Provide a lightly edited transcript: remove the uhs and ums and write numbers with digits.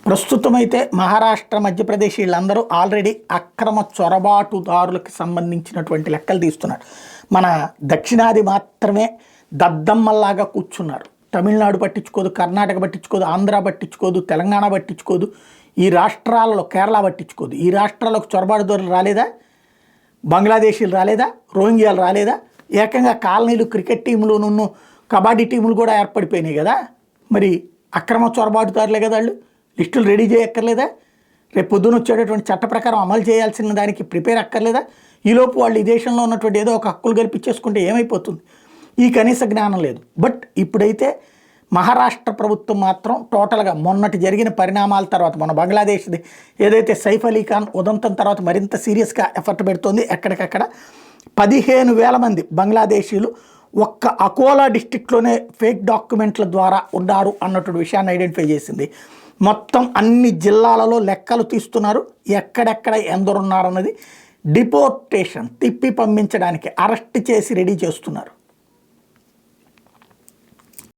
ప్రస్తుతం అయితే మహారాష్ట్ర మధ్యప్రదేశ్ వీళ్ళందరూ ఆల్రెడీ అక్రమ చొరబాటుదారులకు సంబంధించినటువంటి లెక్కలు తీస్తున్నారు. మన దక్షిణాది మాత్రమే దద్దమ్మల్లాగా కూర్చున్నారు. తమిళనాడు పట్టించుకోదు, కర్ణాటక పట్టించుకోదు, ఆంధ్ర పట్టించుకోదు, తెలంగాణ పట్టించుకోదు, ఈ రాష్ట్రాలలో కేరళ పట్టించుకోదు. ఈ రాష్ట్రాలకు చొరబాటుదారులు రాలేదా? బంగ్లాదేశీలు రాలేదా? రోహింగ్యాలు రాలేదా? ఏకంగా కాలనీలు, క్రికెట్ టీములు, కబడ్డీ టీములు కూడా ఏర్పడిపోయినాయి కదా. మరి అక్రమ చొరబాటుదారులే కదా వాళ్ళు. లిస్టులు రెడీ చేయక్కర్లేదా? రేపు పొద్దున వచ్చేటటువంటి చట్ట ప్రకారం అమలు చేయాల్సిన దానికి ప్రిపేర్ అక్కర్లేదా? ఈలోపు వాళ్ళు ఈ దేశంలో ఉన్నటువంటి ఏదో ఒక హక్కులు కల్పించేసుకుంటే ఏమైపోతుంది? ఈ కనీస జ్ఞానం లేదు. బట్ ఇప్పుడైతే మహారాష్ట్ర ప్రభుత్వం మాత్రం టోటల్గా మొన్నటి జరిగిన పరిణామాల తర్వాత, మన బంగ్లాదేశ్ది ఏదైతే సైఫ్ అలీ ఖాన్ ఉదంతం తర్వాత మరింత సీరియస్గా ఎఫర్ట్ పెడుతోంది. ఎక్కడికక్కడ 15,000 మంది బంగ్లాదేశీలు ఒక్క అకోలా డిస్టిక్లోనే ఫేక్ డాక్యుమెంట్ల ద్వారా ఉన్నారు అన్నటువంటి విషయాన్ని ఐడెంటిఫై చేసింది. మొత్తం అన్ని జిల్లాలలో లెక్కలు తీస్తున్నారు. ఎక్కడెక్కడ ఎందరున్నారన్నది డిపోర్టేషన్, తిప్పి పంపించడానికి అరెస్ట్ చేసి రెడీ చేస్తున్నారు.